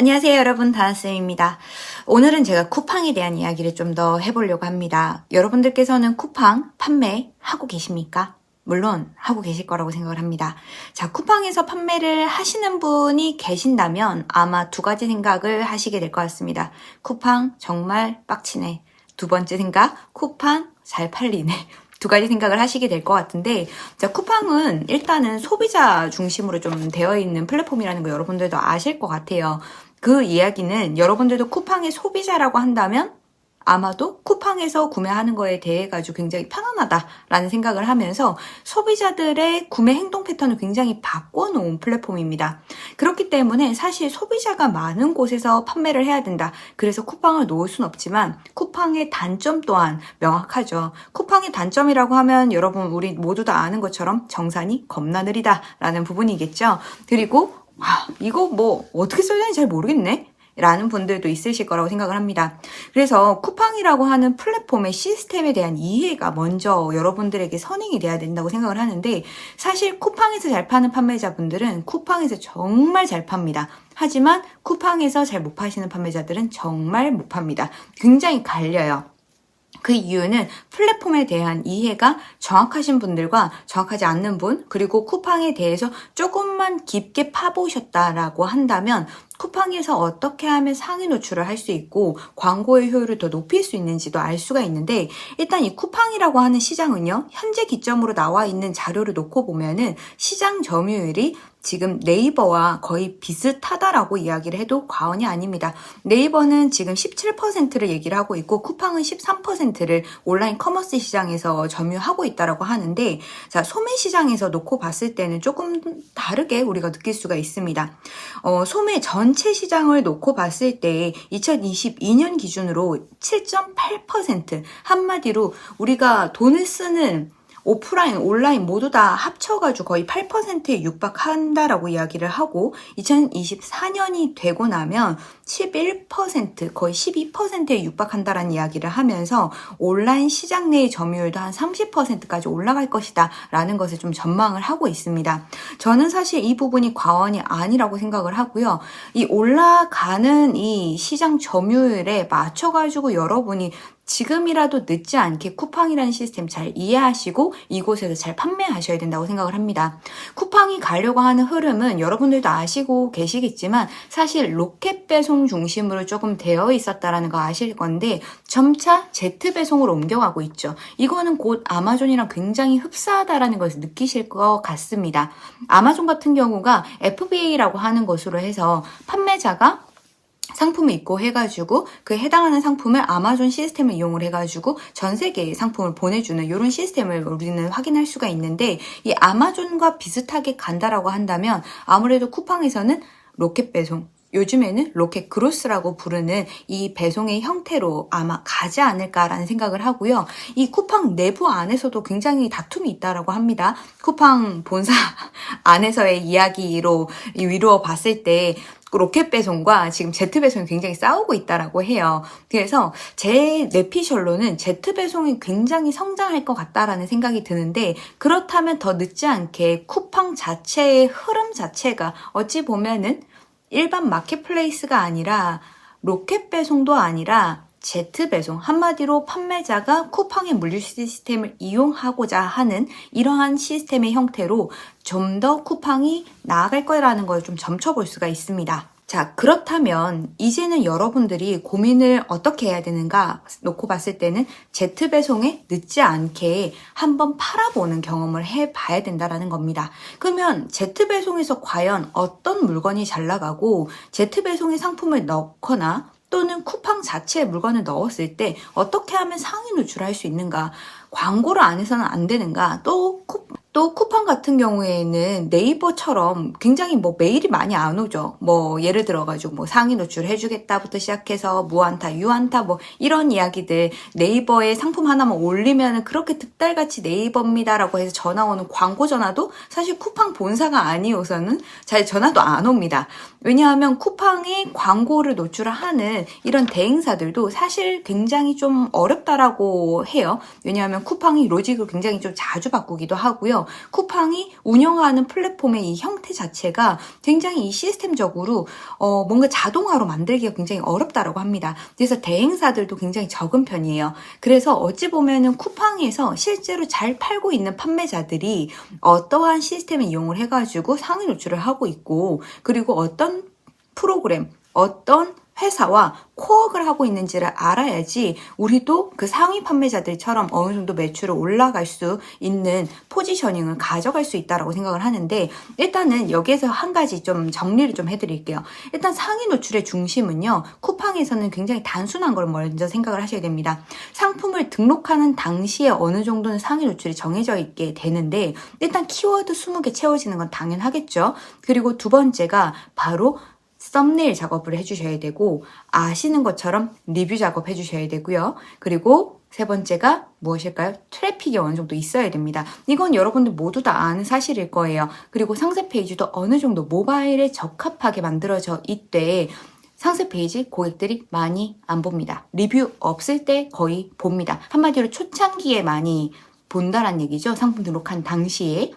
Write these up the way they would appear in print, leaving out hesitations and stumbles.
안녕하세요 여러분, 다나쌤입니다. 오늘은 제가 쿠팡에 대한 이야기를 좀 더 해보려고 합니다. 여러분들께서는 쿠팡 판매하고 계십니까? 물론 하고 계실 거라고 생각을 합니다. 자, 쿠팡에서 판매를 하시는 분이 계신다면 아마 두 가지 생각을 하시게 될 것 같습니다. 쿠팡 정말 빡치네. 두 번째 생각, 쿠팡 잘 팔리네. 두 가지 생각을 하시게 될 것 같은데, 자, 쿠팡은 일단은 소비자 중심으로 좀 되어 있는 플랫폼이라는 거 여러분들도 아실 것 같아요. 그 이야기는 여러분들도 쿠팡의 소비자라고 한다면 아마도 쿠팡에서 구매하는 거에 대해 가지고 굉장히 편안하다라는 생각을 하면서 소비자들의 구매 행동 패턴을 굉장히 바꿔놓은 플랫폼입니다. 그렇기 때문에 사실 소비자가 많은 곳에서 판매를 해야 된다. 그래서 쿠팡을 놓을 순 없지만 쿠팡의 단점 또한 명확하죠. 쿠팡의 단점이라고 하면 여러분 우리 모두 다 아는 것처럼 정산이 겁나 느리다라는 부분이겠죠. 그리고 이거 뭐 어떻게 써야 되는지 잘 모르겠네? 라는 분들도 있으실 거라고 생각을 합니다. 그래서 쿠팡이라고 하는 플랫폼의 시스템에 대한 이해가 먼저 여러분들에게 선행이 돼야 된다고 생각을 하는데, 사실 쿠팡에서 잘 파는 판매자분들은 쿠팡에서 정말 잘 팝니다. 하지만 쿠팡에서 잘 못 파시는 판매자들은 정말 못 팝니다. 굉장히 갈려요. 그 이유는 플랫폼에 대한 이해가 정확하신 분들과 정확하지 않는 분, 그리고 쿠팡에 대해서 조금만 깊게 파보셨다라고 한다면 쿠팡에서 어떻게 하면 상위 노출을 할 수 있고 광고의 효율을 더 높일 수 있는지도 알 수가 있는데, 일단 이 쿠팡이라고 하는 시장은요, 현재 기점으로 나와 있는 자료를 놓고 보면은 시장 점유율이 지금 네이버와 거의 비슷하다라고 이야기를 해도 과언이 아닙니다. 네이버는 지금 17%를 얘기를 하고 있고 쿠팡은 13%를 온라인 커머스 시장에서 점유하고 있다라고 하는데, 자, 소매 시장에서 놓고 봤을 때는 조금 다르게 우리가 느낄 수가 있습니다. 소매 전체 시장을 놓고 봤을 때 2022년 기준으로 7.8%, 한마디로 우리가 돈을 쓰는 오프라인, 온라인 모두 다 합쳐가지고 거의 8%에 육박한다라고 이야기를 하고, 2024년이 되고 나면 11%, 거의 12%에 육박한다라는 이야기를 하면서 온라인 시장 내의 점유율도 한 30%까지 올라갈 것이다 라는 것을 좀 전망을 하고 있습니다. 저는 사실 이 부분이 과언이 아니라고 생각을 하고요. 이 올라가는 이 시장 점유율에 맞춰가지고 여러분이 지금이라도 늦지 않게 쿠팡이라는 시스템 잘 이해하시고 이곳에서 잘 판매하셔야 된다고 생각을 합니다. 쿠팡이 가려고 하는 흐름은 여러분들도 아시고 계시겠지만 사실 로켓 배송 중심으로 조금 되어 있었다라는 거 아실 건데 점차 제트 배송으로 옮겨가고 있죠. 이거는 곧 아마존이랑 굉장히 흡사하다라는 것을 느끼실 것 같습니다. 아마존 같은 경우가 FBA라고 하는 것으로 해서 판매자가 상품을 입고 해가지고 그 해당하는 상품을 아마존 시스템을 이용을 해가지고 전 세계에 상품을 보내주는 이런 시스템을 우리는 확인할 수가 있는데, 이 아마존과 비슷하게 간다라고 한다면 아무래도 쿠팡에서는 로켓 배송, 요즘에는 로켓 그로스라고 부르는 이 배송의 형태로 아마 가지 않을까라는 생각을 하고요. 이 쿠팡 내부 안에서도 굉장히 다툼이 있다라고 합니다. 쿠팡 본사 안에서의 이야기로 이루어 봤을 때 로켓 배송과 지금 제트 배송이 굉장히 싸우고 있다라고 해요. 그래서 제 뇌피셜로는 제트 배송이 굉장히 성장할 것 같다라는 생각이 드는데, 그렇다면 더 늦지 않게 쿠팡 자체의 흐름 자체가 어찌 보면은 일반 마켓플레이스가 아니라 로켓 배송도 아니라 제트 배송, 한마디로 판매자가 쿠팡의 물류 시스템을 이용하고자 하는 이러한 시스템의 형태로 좀 더 쿠팡이 나아갈 거라는 걸 좀 점쳐볼 수가 있습니다. 자, 그렇다면 이제는 여러분들이 고민을 어떻게 해야 되는가 놓고 봤을 때는 제트 배송에 늦지 않게 한번 팔아보는 경험을 해봐야 된다라는 겁니다. 그러면 제트 배송에서 과연 어떤 물건이 잘 나가고 제트 배송에 상품을 넣거나 또는 쿠팡 자체에 물건을 넣었을 때 어떻게 하면 상위 노출할 수 있는가, 광고를 안 해서는 안 되는가, 또 쿠팡 같은 경우에는 네이버처럼 굉장히 뭐 메일이 많이 안 오죠. 뭐 예를 들어가지고 뭐 상위 노출 해주겠다부터 시작해서 무한타, 유한타 뭐 이런 이야기들, 네이버에 상품 하나만 올리면 그렇게 득달같이 네이버입니다라고 해서 전화 오는 광고 전화도 사실 쿠팡 본사가 아니어서는 잘 전화도 안 옵니다. 왜냐하면 쿠팡이 광고를 노출을 하는 이런 대행사들도 사실 굉장히 좀 어렵다라고 해요. 왜냐하면 쿠팡이 로직을 굉장히 좀 자주 바꾸기도 하고요. 있는데요. 쿠팡이 운영하는 플랫폼의 이 형태 자체가 굉장히 이 시스템적으로 뭔가 자동화로 만들기가 굉장히 어렵다라고 합니다. 그래서 대행사들도 굉장히 적은 편이에요. 그래서 어찌 보면은 쿠팡에서 실제로 잘 팔고 있는 판매자들이 어떠한 시스템을 이용을 해가지고 상위 노출을 하고 있고, 그리고 어떤 프로그램, 어떤 회사와 코어를 하고 있는지를 알아야지 우리도 그 상위 판매자들처럼 어느 정도 매출을 올라갈 수 있는 포지셔닝을 가져갈 수 있다고 생각을 하는데, 일단은 여기에서 한 가지 좀 정리를 좀 해드릴게요. 일단 상위 노출의 중심은요, 쿠팡에서는 굉장히 단순한 걸 먼저 생각을 하셔야 됩니다. 상품을 등록하는 당시에 어느 정도는 상위 노출이 정해져 있게 되는데, 일단 키워드 20개 채워지는 건 당연하겠죠. 그리고 두 번째가 바로 썸네일 작업을 해주셔야 되고, 아시는 것처럼 리뷰 작업 해주셔야 되고요. 그리고 세 번째가 무엇일까요? 트래픽이 어느 정도 있어야 됩니다. 이건 여러분들 모두 다 아는 사실일 거예요. 그리고 상세 페이지도 어느 정도 모바일에 적합하게 만들어져 있대. 상세 페이지 고객들이 많이 안 봅니다. 리뷰 없을 때 거의 봅니다. 한마디로 초창기에 많이 본다란 얘기죠. 상품 등록한 당시에.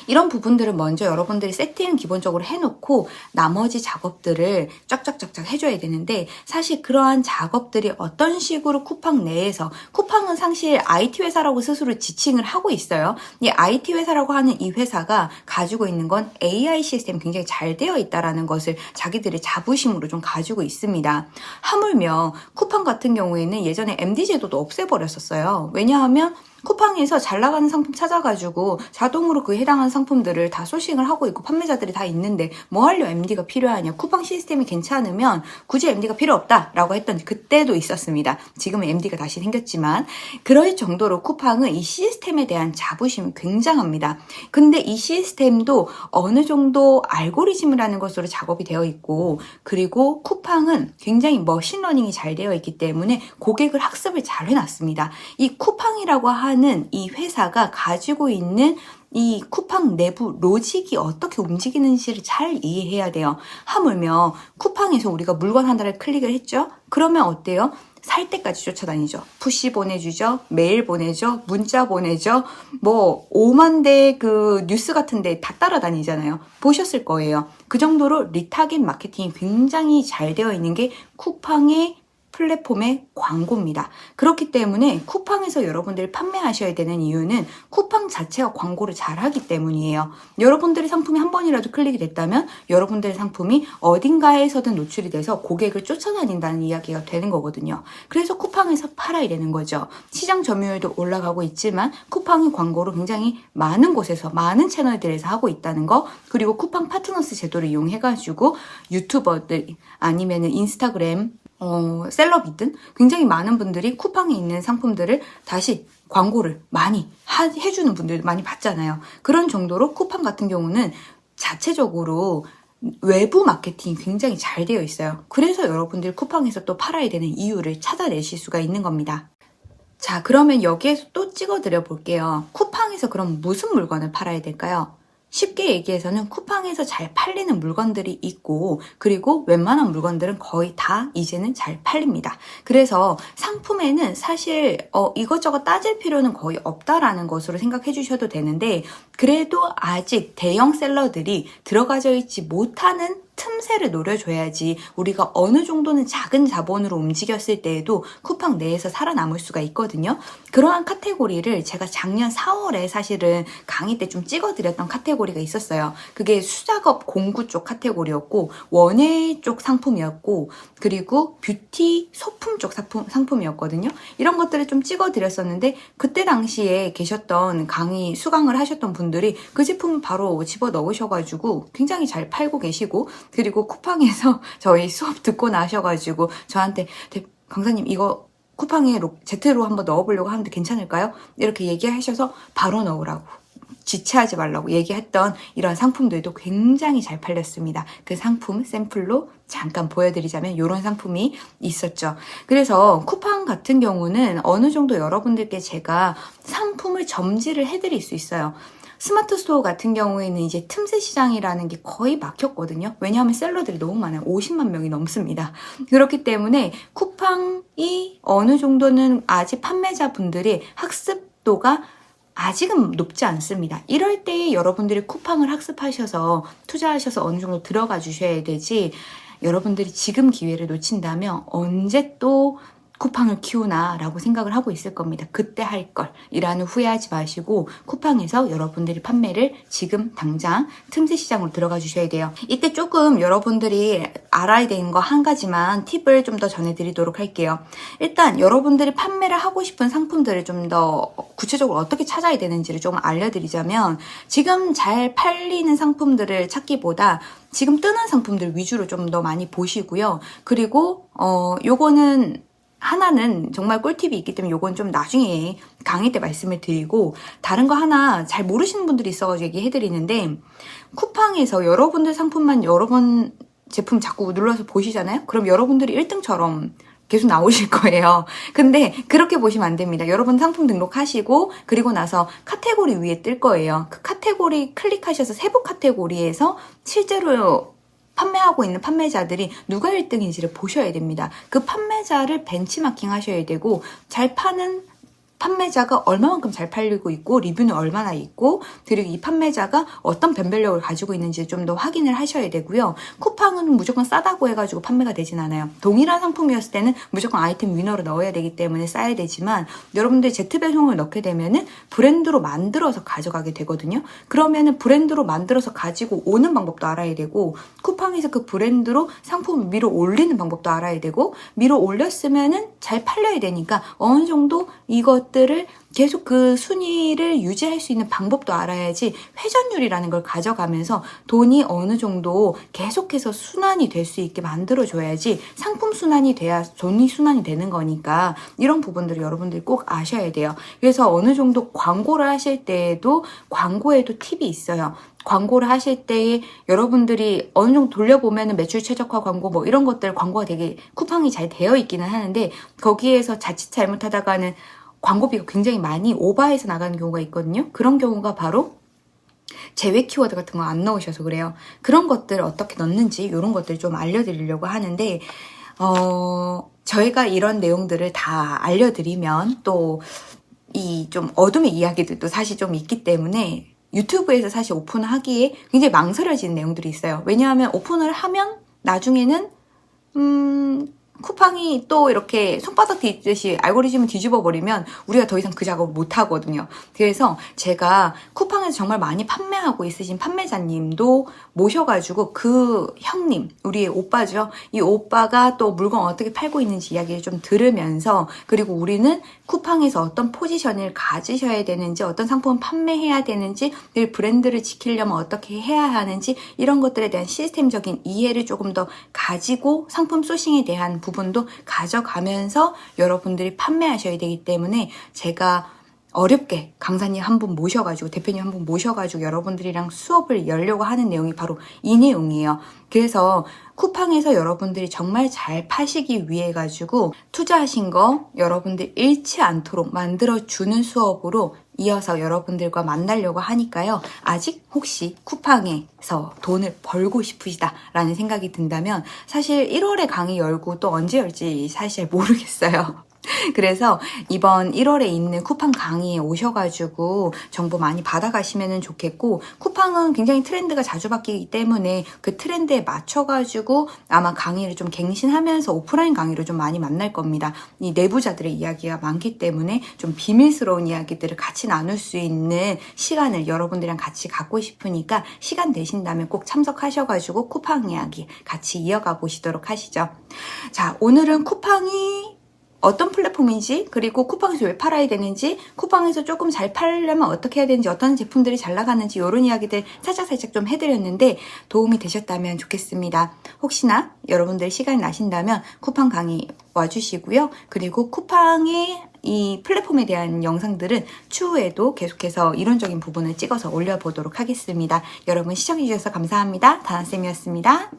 이런 부분들을 먼저 여러분들이 세팅을 기본적으로 해놓고 나머지 작업들을 쫙쫙쫙쫙 해줘야 되는데, 사실 그러한 작업들이 어떤 식으로 쿠팡 내에서, 쿠팡은 사실 IT 회사라고 스스로 지칭을 하고 있어요. 이 IT 회사라고 하는 이 회사가 가지고 있는 건 AI 시스템이 굉장히 잘 되어 있다는 것을 자기들의 자부심으로 좀 가지고 있습니다. 하물며 쿠팡 같은 경우에는 예전에 MD 제도도 없애버렸었어요. 왜냐하면 쿠팡에서 잘 나가는 상품 찾아가지고 자동으로 그 해당하는 상품들을 다 소싱을 하고 있고 판매자들이 다 있는데 뭐 하려 MD가 필요하냐, 쿠팡 시스템이 괜찮으면 굳이 MD가 필요 없다라고 했던 그때도 있었습니다. 지금은 MD가 다시 생겼지만, 그럴 정도로 쿠팡은 이 시스템에 대한 자부심이 굉장합니다. 근데 이 시스템도 어느 정도 알고리즘이라는 것으로 작업이 되어 있고, 그리고 쿠팡은 굉장히 머신러닝이 잘 되어 있기 때문에 고객을 학습을 잘 해놨습니다. 이 쿠팡이라고 하는 이 회사가 가지고 있는 이 쿠팡 내부 로직이 어떻게 움직이는지를 잘 이해해야 돼요. 하물며 쿠팡에서 우리가 물건 하나를 클릭을 했죠? 그러면 어때요? 살 때까지 쫓아다니죠. 푸시 보내주죠. 메일 보내죠. 문자 보내죠. 뭐 5만 대 그 뉴스 같은 데 다 따라다니잖아요. 보셨을 거예요. 그 정도로 리타겟 마케팅이 굉장히 잘 되어 있는 게 쿠팡의 플랫폼의 광고입니다. 그렇기 때문에 쿠팡에서 여러분들이 판매하셔야 되는 이유는 쿠팡 자체가 광고를 잘하기 때문이에요. 여러분들의 상품이 한 번이라도 클릭이 됐다면 여러분들의 상품이 어딘가에서든 노출이 돼서 고객을 쫓아다닌다는 이야기가 되는 거거든요. 그래서 쿠팡에서 팔아야 되는 거죠. 시장 점유율도 올라가고 있지만 쿠팡이 광고를 굉장히 많은 곳에서, 많은 채널들에서 하고 있다는 거, 그리고 쿠팡 파트너스 제도를 이용해가지고 유튜버들 아니면은 인스타그램 셀럽이든 굉장히 많은 분들이 쿠팡에 있는 상품들을 다시 광고를 많이 해주는 분들 많이 봤잖아요. 그런 정도로 쿠팡 같은 경우는 자체적으로 외부 마케팅이 굉장히 잘 되어 있어요. 그래서 여러분들 쿠팡에서 또 팔아야 되는 이유를 찾아내실 수가 있는 겁니다. 자, 그러면 여기에서 또 찍어드려 볼게요. 쿠팡에서 그럼 무슨 물건을 팔아야 될까요? 쉽게 얘기해서는 쿠팡에서 잘 팔리는 물건들이 있고, 그리고 웬만한 물건들은 거의 다 이제는 잘 팔립니다. 그래서 상품에는 사실 이것저것 따질 필요는 거의 없다라는 것으로 생각해 주셔도 되는데, 그래도 아직 대형 셀러들이 들어가져 있지 못하는 틈새를 노려줘야지 우리가 어느 정도는 작은 자본으로 움직였을 때에도 쿠팡 내에서 살아남을 수가 있거든요. 그러한 카테고리를 제가 작년 4월에 사실은 강의 때 좀 찍어드렸던 카테고리가 있었어요. 그게 수작업 공구 쪽 카테고리였고, 원예 쪽 상품이었고, 그리고 뷰티 소품 쪽 상품이었거든요. 이런 것들을 좀 찍어드렸었는데, 그때 당시에 계셨던 강의 수강을 하셨던 분들이 그 제품을 바로 집어 넣으셔가지고 굉장히 잘 팔고 계시고, 그리고 쿠팡에서 저희 수업 듣고 나셔가지고 저한테 강사님 이거 쿠팡에 Z로 한번 넣어보려고 하는데 괜찮을까요? 이렇게 얘기하셔서 바로 넣으라고, 지체하지 말라고 얘기했던 이런 상품들도 굉장히 잘 팔렸습니다. 그 상품 샘플로 잠깐 보여드리자면 이런 상품이 있었죠. 그래서 쿠팡 같은 경우는 어느 정도 여러분들께 제가 상품을 점지를 해드릴 수 있어요. 스마트 스토어 같은 경우에는 이제 틈새 시장이라는 게 거의 막혔거든요. 왜냐하면 셀러들이 너무 많아요. 50만 명이 넘습니다. 그렇기 때문에 쿠팡이 어느 정도는 아직 판매자분들이 학습도가 아직은 높지 않습니다. 이럴 때 여러분들이 쿠팡을 학습하셔서 투자하셔서 어느 정도 들어가 주셔야 되지, 여러분들이 지금 기회를 놓친다면 언제 또 쿠팡을 키우나 라고 생각을 하고 있을 겁니다. 그때 할 걸 이라는 후회하지 마시고 쿠팡에서 여러분들이 판매를 지금 당장 틈새 시장으로 들어가 주셔야 돼요. 이때 조금 여러분들이 알아야 되는 거 한 가지만 팁을 좀 더 전해드리도록 할게요. 일단 여러분들이 판매를 하고 싶은 상품들을 좀 더 구체적으로 어떻게 찾아야 되는지를 조금 알려드리자면, 지금 잘 팔리는 상품들을 찾기보다 지금 뜨는 상품들 위주로 좀 더 많이 보시고요. 그리고 요거는 하나는 정말 꿀팁이 있기 때문에 요건 좀 나중에 강의 때 말씀을 드리고, 다른 거 하나 잘 모르시는 분들이 있어가지고 얘기해드리는데, 쿠팡에서 여러분들 상품만 여러 번 제품 자꾸 눌러서 보시잖아요? 그럼 여러분들이 1등처럼 계속 나오실 거예요. 근데 그렇게 보시면 안 됩니다. 여러분 상품 등록하시고 그리고 나서 카테고리 위에 뜰 거예요. 그 카테고리 클릭하셔서 세부 카테고리에서 실제로 판매하고 있는 판매자들이 누가 1등인지를 보셔야 됩니다. 그 판매자를 벤치마킹 하셔야 되고, 잘 파는 판매자가 얼마만큼 잘 팔리고 있고 리뷰는 얼마나 있고, 그리고 이 판매자가 어떤 변별력을 가지고 있는지 좀 더 확인을 하셔야 되고요. 쿠팡은 무조건 싸다고 해가지고 판매가 되진 않아요. 동일한 상품이었을 때는 무조건 아이템 위너로 넣어야 되기 때문에 싸야 되지만, 여러분들이 Z배송을 넣게 되면은 브랜드로 만들어서 가져가게 되거든요. 그러면은 브랜드로 만들어서 가지고 오는 방법도 알아야 되고, 쿠팡에서 그 브랜드로 상품을 밀어 올리는 방법도 알아야 되고, 밀어 올렸으면은 잘 팔려야 되니까 어느 정도 이것들을 계속 그 순위를 유지할 수 있는 방법도 알아야지, 회전율이라는 걸 가져가면서 돈이 어느 정도 계속해서 순환이 될 수 있게 만들어줘야지 상품 순환이 돼야 돈이 순환이 되는 거니까, 이런 부분들을 여러분들이 꼭 아셔야 돼요. 그래서 어느 정도 광고를 하실 때에도 광고에도 팁이 있어요. 광고를 하실 때 여러분들이 어느 정도 돌려보면은 매출 최적화 광고 뭐 이런 것들 광고가 되게 쿠팡이 잘 되어 있기는 하는데, 거기에서 자칫 잘못하다가는 광고비가 굉장히 많이 오버해서 나가는 경우가 있거든요. 그런 경우가 바로 제외 키워드 같은 거 안 넣으셔서 그래요. 그런 것들 어떻게 넣는지 이런 것들 좀 알려드리려고 하는데, 저희가 이런 내용들을 다 알려드리면 또 이 좀 어둠의 이야기들도 사실 좀 있기 때문에 유튜브에서 사실 오픈을 하기에 굉장히 망설여지는 내용들이 있어요. 왜냐하면 오픈을 하면 나중에는 쿠팡이 또 이렇게 손바닥 뒤집듯이 알고리즘을 뒤집어 버리면 우리가 더 이상 그 작업을 못 하거든요. 그래서 제가 쿠팡에서 정말 많이 판매하고 있으신 판매자님도 모셔가지고 그 형님, 우리의 오빠죠. 이 오빠가 또 물건 어떻게 팔고 있는지 이야기를 좀 들으면서, 그리고 우리는 쿠팡에서 어떤 포지션을 가지셔야 되는지, 어떤 상품을 판매해야 되는지, 늘 브랜드를 지키려면 어떻게 해야 하는지, 이런 것들에 대한 시스템적인 이해를 조금 더 가지고 상품 소싱에 대한 부분도 가져가면서 여러분들이 판매하셔야 되기 때문에, 제가 어렵게 강사님 한 분 모셔가지고, 대표님 한 분 모셔가지고 여러분들이랑 수업을 열려고 하는 내용이 바로 이 내용이에요. 그래서 쿠팡에서 여러분들이 정말 잘 파시기 위해 가지고 투자하신 거 여러분들 잃지 않도록 만들어주는 수업으로 이어서 여러분들과 만나려고 하니까요. 아직 혹시 쿠팡에서 돈을 벌고 싶으시다라는 생각이 든다면, 사실 1월에 강의 열고 또 언제 열지 사실 모르겠어요. 그래서 이번 1월에 있는 쿠팡 강의에 오셔가지고 정보 많이 받아가시면 좋겠고, 쿠팡은 굉장히 트렌드가 자주 바뀌기 때문에 그 트렌드에 맞춰가지고 아마 강의를 좀 갱신하면서 오프라인 강의로 좀 많이 만날 겁니다. 이 내부자들의 이야기가 많기 때문에 좀 비밀스러운 이야기들을 같이 나눌 수 있는 시간을 여러분들이랑 같이 갖고 싶으니까, 시간 되신다면 꼭 참석하셔가지고 쿠팡 이야기 같이 이어가 보시도록 하시죠. 자, 오늘은 쿠팡이 어떤 플랫폼인지, 그리고 쿠팡에서 왜 팔아야 되는지, 쿠팡에서 조금 잘 팔려면 어떻게 해야 되는지, 어떤 제품들이 잘 나가는지, 이런 이야기들 살짝 좀 해드렸는데 도움이 되셨다면 좋겠습니다. 혹시나 여러분들 시간 나신다면 쿠팡 강의 와주시고요. 그리고 쿠팡의 이 플랫폼에 대한 영상들은 추후에도 계속해서 이론적인 부분을 찍어서 올려보도록 하겠습니다. 여러분 시청해주셔서 감사합니다. 다나쌤이었습니다.